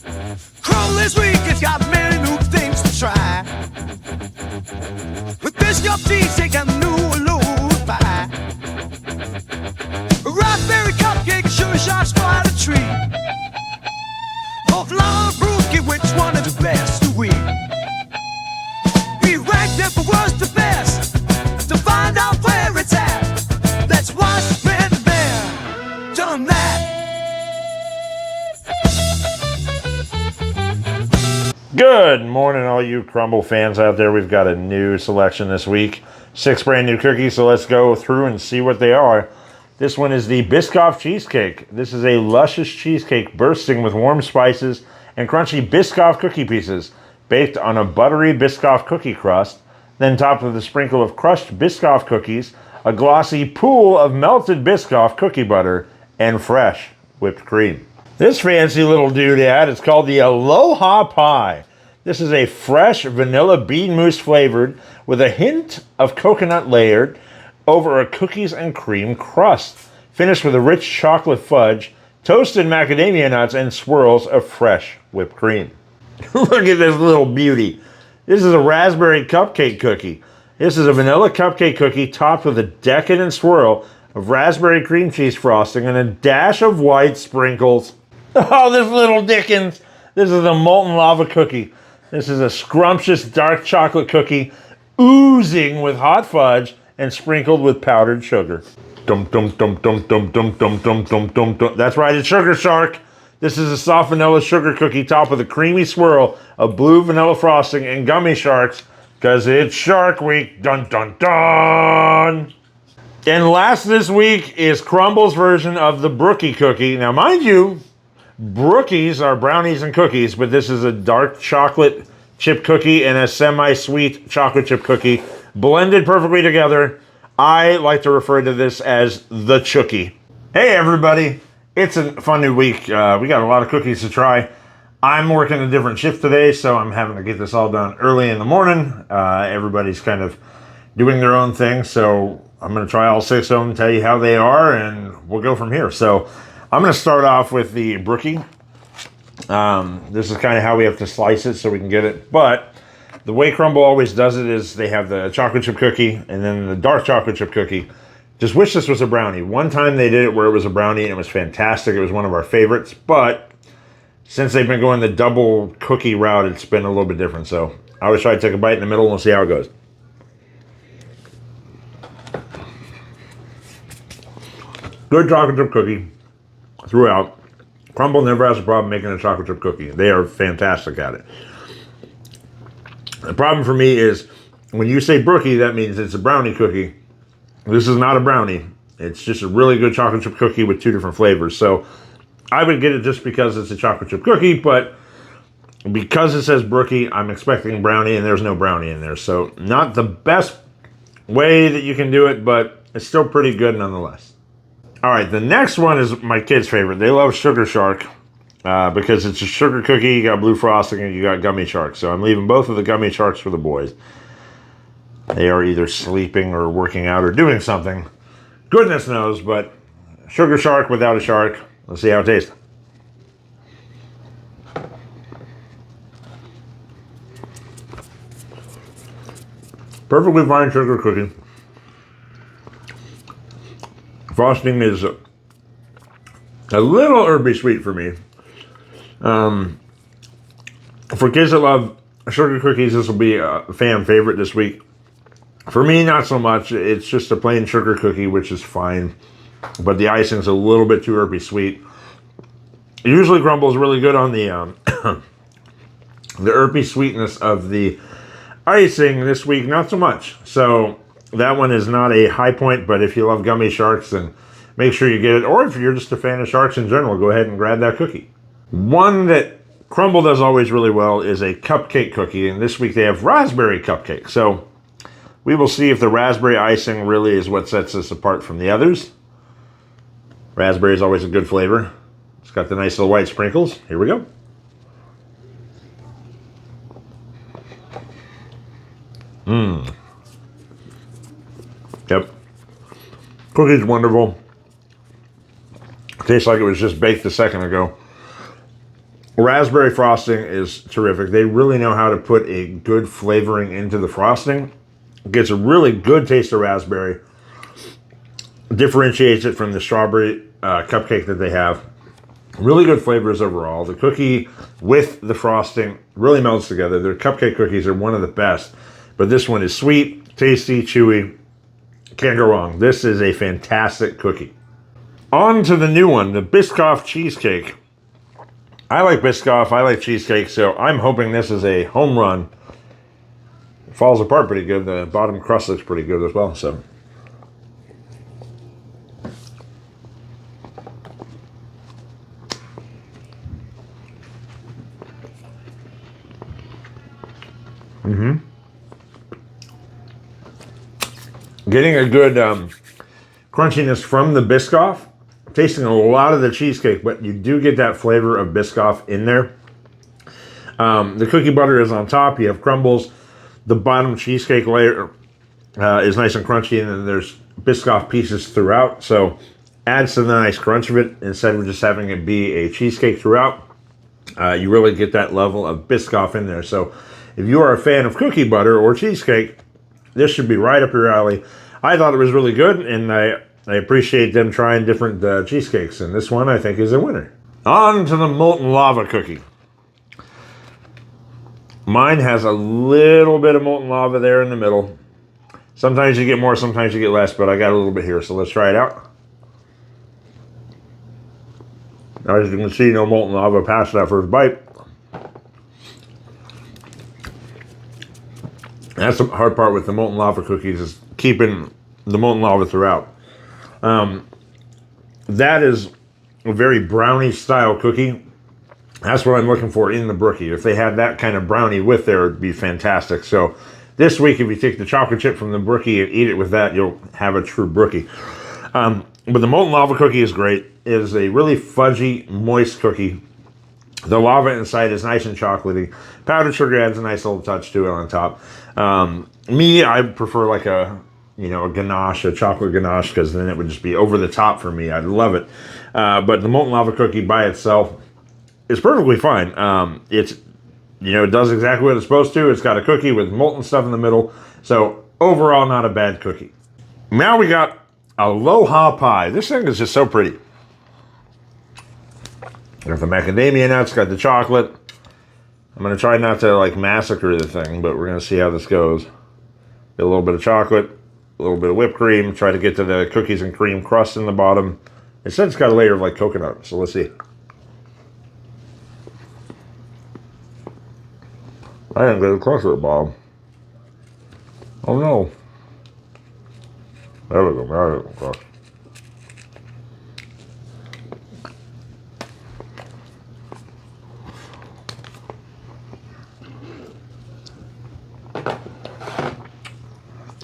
Crumbl this week has got many new things to try. With Biscoff Cheesecake and the new Aloha Pie. Raspberry Cupcake sure shot's quite a treat. Of Aloha Brookie, which one is the best to eat? We ranked it from worst to best to find out where it's at. Let's watch been there, done that. Good morning, all you Crumbl fans out there. We've got a new selection this week. 6 brand new cookies, so let's go through and see what they are. This one is the Biscoff Cheesecake. This is a luscious cheesecake bursting with warm spices and crunchy Biscoff cookie pieces, baked on a buttery Biscoff cookie crust, then topped with a sprinkle of crushed Biscoff cookies, a glossy pool of melted Biscoff cookie butter, and fresh whipped cream. This fancy little doodad is called the Aloha Pie. This is a fresh vanilla bean mousse flavored with a hint of coconut layered over a cookies and cream crust, finished with a rich chocolate fudge, toasted macadamia nuts, and swirls of fresh whipped cream. Look at this little beauty. This is a raspberry cupcake cookie. This is a vanilla cupcake cookie topped with a decadent swirl of raspberry cream cheese frosting and a dash of white sprinkles. Oh, this little Dickens. This is a molten lava cookie. This is a scrumptious dark chocolate cookie oozing with hot fudge and sprinkled with powdered sugar. Dum dum dum dum dum dum dum dum dum dum dum. That's right, it's Sugar Shark. This is a soft vanilla sugar cookie topped with a creamy swirl of blue vanilla frosting and gummy sharks, because it's Shark Week. Dun dun dun. And last this week is Crumbl's version of the Brookie cookie. Now, mind you, Brookies are brownies and cookies, but this is a dark chocolate chip cookie and a semi-sweet chocolate chip cookie blended perfectly together. I like to refer to this as the Chookie. Hey everybody, it's a fun new week. We got a lot of cookies to try. I'm working a different shift today, so I'm having to get this all done early in the morning. Everybody's kind of doing their own thing, so I'm going to try all 6 of them, tell you how they are, and we'll go from here. So I'm going to start off with the Brookie. This is kind of how we have to slice it so we can get it. But the way Crumbl always does it is they have the chocolate chip cookie and then the dark chocolate chip cookie. Just wish this was a brownie. One time they did it where it was a brownie and it was fantastic. It was one of our favorites. But since they've been going the double cookie route, it's been a little bit different. So I always try to take a bite in the middle and we'll see how it goes. Good chocolate chip cookie throughout. Crumbl never has a problem making a chocolate chip cookie. They are fantastic at it. The problem for me is when you say Brookie, that means it's a brownie cookie. This is not a brownie. It's just a really good chocolate chip cookie with 2 different flavors. So I would get it just because it's a chocolate chip cookie, but because it says Brookie, I'm expecting brownie and there's no brownie in there. So not the best way that you can do it, but it's still pretty good nonetheless. All right, the next one is my kids' favorite. They love Sugar Shark because it's a sugar cookie, you got blue frosting, and you got gummy sharks. So I'm leaving both of the gummy sharks for the boys. They are either sleeping or working out or doing something. Goodness knows, but Sugar Shark without a shark. Let's see how it tastes. Perfectly fine sugar cookie. Frosting is a little herby sweet for me. For kids that love sugar cookies, this will be a fan favorite this week. For me, not so much. It's just a plain sugar cookie, which is fine. But the icing's a little bit too herby sweet. Usually Crumbl is really good on the the herby sweetness of the icing. This week, not so much. So that one is not a high point, but if you love gummy sharks, then make sure you get it. Or if you're just a fan of sharks in general, go ahead and grab that cookie. One that Crumbl does always really well is a cupcake cookie, and this week they have raspberry cupcake. So we will see if the raspberry icing really is what sets this apart from the others. Raspberry is always a good flavor. It's got the nice little white sprinkles. Here we go. Yep. Cookie's wonderful. Tastes like it was just baked a second ago. Raspberry frosting is terrific. They really know how to put a good flavoring into the frosting. It gets a really good taste of raspberry. Differentiates it from the strawberry cupcake that they have. Really good flavors overall. The cookie with the frosting really melts together. Their cupcake cookies are one of the best. But this one is sweet, tasty, chewy. Can't go wrong. This is a fantastic cookie. On to the new one, the Biscoff Cheesecake. I like Biscoff, I like cheesecake, so I'm hoping this is a home run. It falls apart pretty good. The bottom crust looks pretty good as well, so. Getting a good crunchiness from the Biscoff. Tasting a lot of the cheesecake, but you do get that flavor of Biscoff in there. The cookie butter is on top. You have crumbles. The bottom cheesecake layer is nice and crunchy, and then there's Biscoff pieces throughout. So adds to the nice crunch of it instead of just having it be a cheesecake throughout. You really get that level of Biscoff in there. So if you are a fan of cookie butter or cheesecake, this should be right up your alley. I thought it was really good, and I appreciate them trying different cheesecakes, and this one I think is a winner. On to the molten lava cookie. Mine has a little bit of molten lava there in the middle. Sometimes you get more, sometimes you get less, but I got a little bit here, so let's try it out. As you can see, no molten lava past that first bite. That's the hard part with the molten lava cookies, is keeping the molten lava throughout. That is a very brownie style cookie. That's what I'm looking for in the Brookie. If they had that kind of brownie with there, it'd be fantastic. So this week, if you take the chocolate chip from the Brookie and eat it with that, you'll have a true Brookie. But the molten lava cookie is great. It is a really fudgy, moist cookie. The lava inside is nice and chocolatey. Powdered sugar adds a nice little touch to it on top. I prefer like a ganache, a chocolate ganache, because then it would just be over the top for me. I'd love it. But the molten lava cookie by itself is perfectly fine. It does exactly what it's supposed to. It's got a cookie with molten stuff in the middle. So overall, not a bad cookie. Now we got Aloha Pie. This thing is just so pretty. Got the macadamia nuts, got the chocolate. I'm going to try not to massacre the thing, but we're going to see how this goes. Get a little bit of chocolate, a little bit of whipped cream, try to get to the cookies and cream crust in the bottom. It said it's got a layer of coconut, so let's see. I didn't get a crust at the bottom. Oh no. There we go, there we go.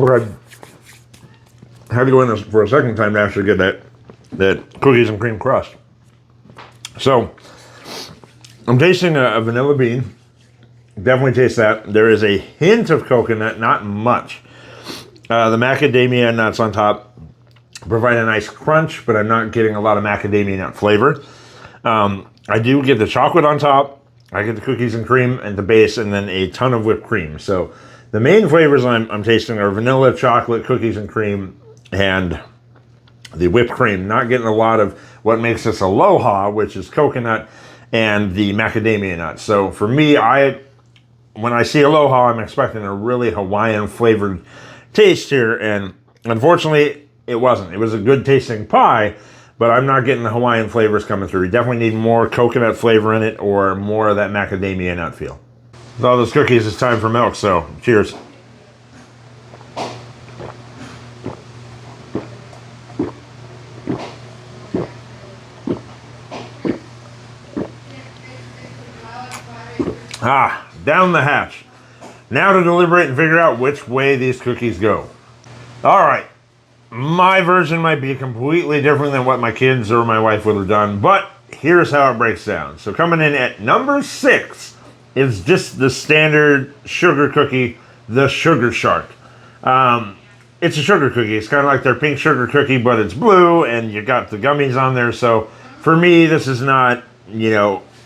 Okay. I had to go in this for a second time to actually get that cookies and cream crust. So, I'm tasting a vanilla bean. Definitely taste that. There is a hint of coconut, not much. The macadamia nuts on top provide a nice crunch, but I'm not getting a lot of macadamia nut flavor. I do get the chocolate on top. I get the cookies and cream and the base, and then a ton of whipped cream. So, the main flavors I'm tasting are vanilla, chocolate, cookies and cream, and the whipped cream. Not getting a lot of what makes this Aloha, which is coconut and the macadamia nuts. So for me, when I see Aloha, I'm expecting a really Hawaiian flavored taste here, and unfortunately, it wasn't. It was a good tasting pie, but I'm not getting the Hawaiian flavors coming through. You definitely need more coconut flavor in it or more of that macadamia nut feel. With all those cookies, it's time for milk, so cheers. Down the hatch. Now to deliberate and figure out which way these cookies go. All right, my version might be completely different than what my kids or my wife would have done, but here's how it breaks down. So coming in at number 6 is just the standard sugar cookie, the Sugar Shark. It's a sugar cookie. It's kind of like their pink sugar cookie, but it's blue, and you got the gummies on there. So for me, this is not,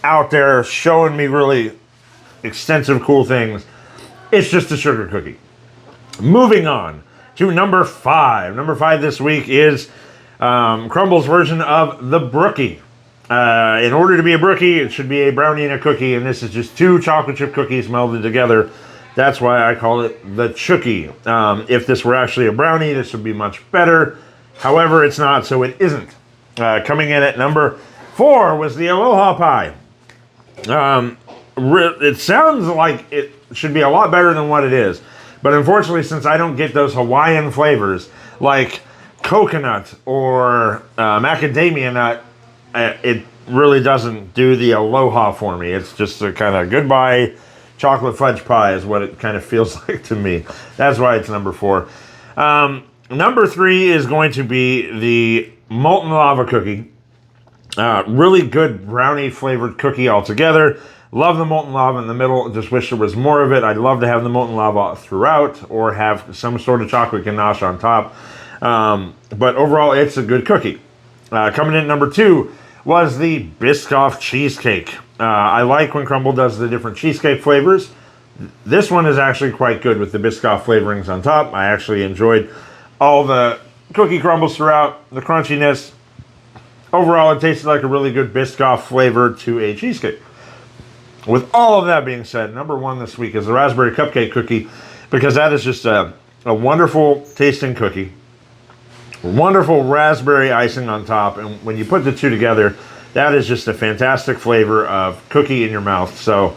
out there showing me really extensive cool things. It's just a sugar cookie. Moving on to number 5. Number 5 this week is Crumbl's version of the Brookie. In order to be a Brookie, it should be a brownie and a cookie, and this is just 2 chocolate chip cookies melded together. That's why I call it the Chucky. If this were actually a brownie, this would be much better. However, it's not, so it isn't. Coming in at number 4 was the Aloha Pie. It sounds like it should be a lot better than what it is. But unfortunately, since I don't get those Hawaiian flavors like coconut or macadamia nut, it really doesn't do the Aloha for me. It's just a kind of goodbye chocolate fudge pie is what it kind of feels like to me. That's why it's number 4. Number 3 is going to be the Molten Lava Cookie. Really good brownie flavored cookie altogether. Love the molten lava in the middle. Just wish there was more of it. I'd love to have the molten lava throughout or have some sort of chocolate ganache on top. But overall, it's a good cookie. Coming in at number 2 was the Biscoff Cheesecake. I like when Crumbl does the different cheesecake flavors. This one is actually quite good with the Biscoff flavorings on top. I actually enjoyed all the cookie crumbles throughout, the crunchiness. Overall, it tasted like a really good Biscoff flavor to a cheesecake. With all of that being said, number 1 this week is the Raspberry Cupcake Cookie, because that is just a wonderful tasting cookie. Wonderful raspberry icing on top, and when you put the 2 together, that is just a fantastic flavor of cookie in your mouth. So,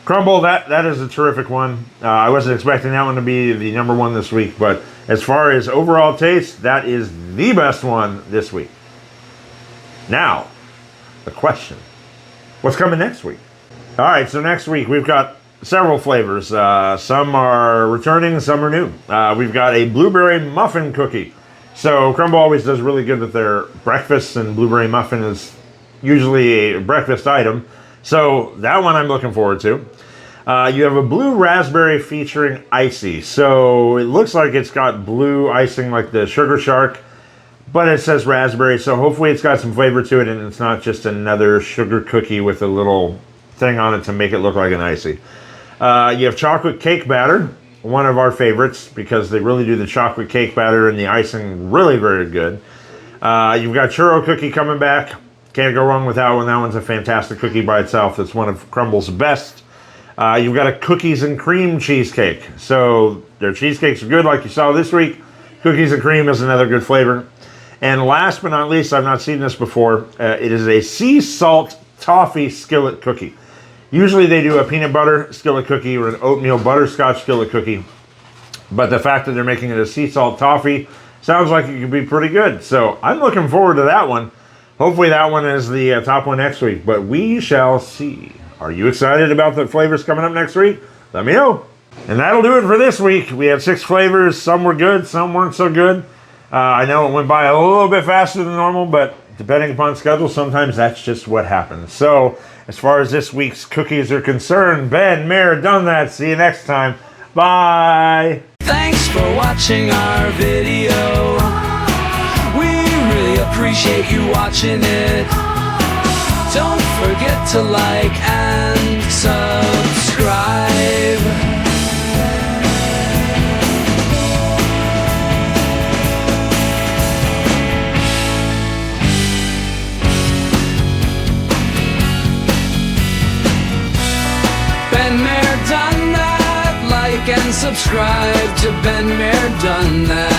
Crumbl, that is a terrific one. I wasn't expecting that one to be the number 1 this week, but as far as overall taste, that is the best one this week. Now, the question, what's coming next week? All right, so next week we've got several flavors. Some are returning, some are new. We've got a blueberry muffin cookie. So Crumbl always does really good with their breakfasts, and blueberry muffin is usually a breakfast item. So that one I'm looking forward to. You have a blue raspberry featuring icy. So it looks like it's got blue icing like the Sugar Shark, but it says raspberry. So hopefully it's got some flavor to it and it's not just another sugar cookie with a little thing on it to make it look like an icy. You have chocolate cake batter, one of our favorites because they really do the chocolate cake batter and the icing really very good. You've got churro cookie coming back. Can't go wrong with that one. That one's a fantastic cookie by itself. It's one of Crumbl's best. You've got a cookies and cream cheesecake. So their cheesecakes are good like you saw this week. Cookies and cream is another good flavor. And last but not least, I've not seen this before. It is a sea salt toffee skillet cookie. Usually they do a peanut butter skillet cookie or an oatmeal butterscotch skillet cookie. But the fact that they're making it a sea salt toffee sounds like it could be pretty good. So I'm looking forward to that one. Hopefully that one is the top one next week. But we shall see. Are you excited about the flavors coming up next week? Let me know. And that'll do it for this week. We had 6 flavors. Some were good, some weren't so good. I know it went by a little bit faster than normal, but depending upon schedule, sometimes that's just what happens. So, as far as this week's cookies are concerned, Ben, Mayor, done that. See you next time. Bye. Thanks for watching our video. We really appreciate you watching it. Don't forget to like and subscribe. And subscribe to Ben Mayor Done That.